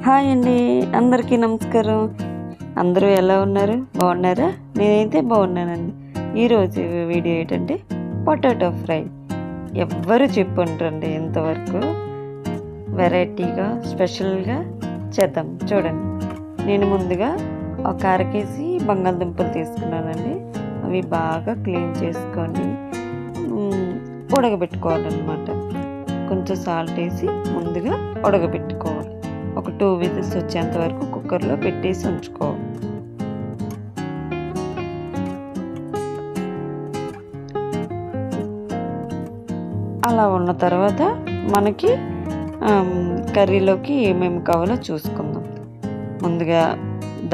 Hi అండి, అందరికీ నమస్కారం. అందరూ ఎలా ఉన్నారు? బాగున్నారా? నేనైతే బాగున్నానండి. ఈరోజు వీడియో ఏంటంటే పొటాటో ఫ్రై. ఎవ్వరు చెప్పుంటారండి ఇంతవరకు. వెరైటీగా స్పెషల్గా చేద్దాం చూడండి. నేను ముందుగా ఒక కేజీ బంగాళదుంపలు తీసుకున్నానండి. అవి బాగా క్లీన్ చేసుకొని ఉడకబెట్టుకోవాలన్నమాట. కొంచెం సాల్ట్ వేసి ముందుగా ఉడకబెట్టుకోవాలి. ఒక 2 విజిల్స్ వచ్చేంత వరకు కుక్కర్లో పెట్టేసి ఉంచుకోవాలి. అలా ఉన్న తర్వాత మనకి కర్రీలోకి ఏమేమి కావాలో చూసుకుందాం. ముందుగా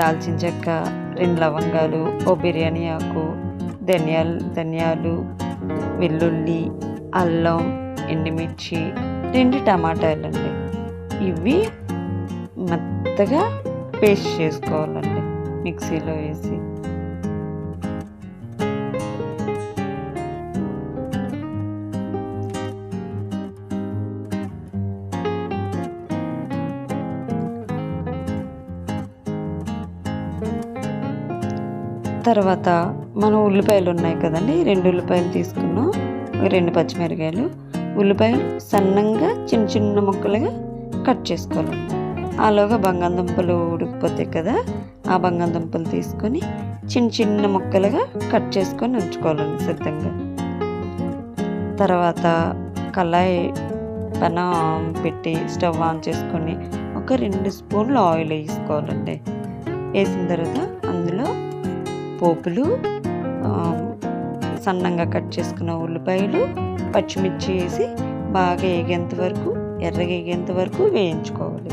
దాల్చిన చెక్క, 2 లవంగాలు, ఓ బిర్యానీ ఆకు, ధనియాలు, వెల్లుల్లి, అల్లం, ఎండుమిర్చి, 2 టమాటాలండి. ఇవి మెత్తగా పేస్ట్ చేసుకోవాలండి మిక్సీలో వేసి. తర్వాత మనం ఉల్లిపాయలు ఉన్నాయి కదండి, 2 ఉల్లిపాయలు తీసుకున్నాం, 2 పచ్చిమిరకాయలు. ఉల్లిపాయలు సన్నంగా చిన్న చిన్న ముక్కలుగా కట్ చేసుకోవాలండి. ఆలోగా బంగాళదుంపలు ఉడికిపోతాయి కదా, ఆ బంగాళదుంపలు తీసుకొని చిన్న చిన్న ముక్కలుగా కట్ చేసుకొని ఉంచుకోవాలండి సిద్ధంగా. తర్వాత కళాయి పెనం పెట్టి స్టవ్ ఆన్ చేసుకొని ఒక 2 స్పూన్లు ఆయిల్ వేసుకోవాలండి. వేసిన తర్వాత అందులో పోపులు, సన్నంగా కట్ చేసుకున్న ఉల్లిపాయలు, పచ్చిమిర్చి వేసి బాగా ఎర్రగా వేగేంత వరకు వేయించుకోవాలి.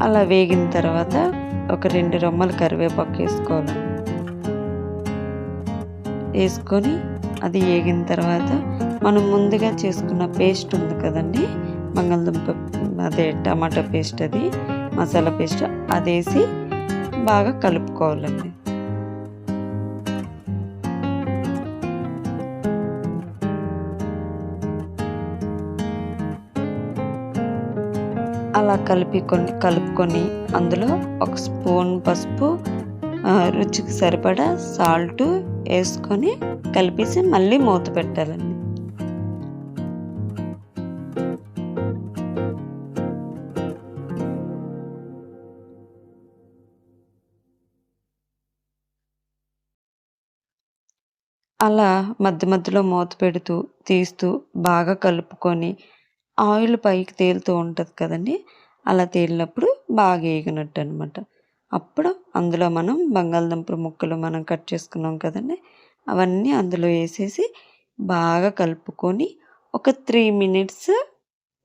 అలా వేగిన తర్వాత ఒక 2 రెమ్మలు కరివేపాకు వేసుకొని అది వేగిన తర్వాత మనం ముందుగా చేసుకున్న పేస్ట్ ఉంది కదండి, బంగాళదుంప టమాటా పేస్ట్, అది మసాలా పేస్ట్, అది వేసి బాగా కలుపుకోవాలండి. అలా కలుపుకొని అందులో 1 స్పూన్ పసుపు, రుచికి సరిపడా సాల్ట్ వేసుకొని కలిపేసి మళ్ళీ మూత పెట్టాలండి. అలా మధ్యలో మూత పెడుతూ తీస్తూ బాగా కలుపుకొని ఆయిల్ పైకి తేలుతూ ఉంటుంది కదండి, అలా తేలినప్పుడు బాగా వేగినట్టు అనమాట. అప్పుడు అందులో మనం బంగాళదుంపల ముక్కలు మనం కట్ చేసుకున్నాం కదండి, అవన్నీ అందులో వేసేసి బాగా కలుపుకొని ఒక 3 మినిట్స్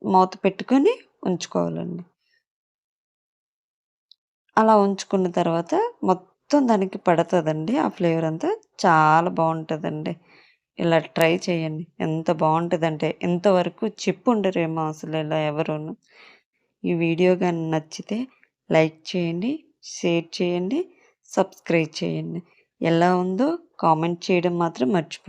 మూత పెట్టుకొని ఉంచుకోవాలండి. అలా ఉంచుకున్న తర్వాత మొత్తం దానికి పడుతుందండి ఆ ఫ్లేవర్ అంతా. చాలా బాగుంటుందండి. ఇలా ట్రై చేయండి. ఎంత బాగుంటుందంటే ఇంతవరకు చెప్పుండరేమో అసలు ఇలా ఎవరును. ఈ వీడియో కానీ నచ్చితే లైక్ చేయండి, షేర్ చేయండి, సబ్స్క్రైబ్ చేయండి. ఎలా ఉందో కామెంట్ చేయడం మాత్రం మర్చిపో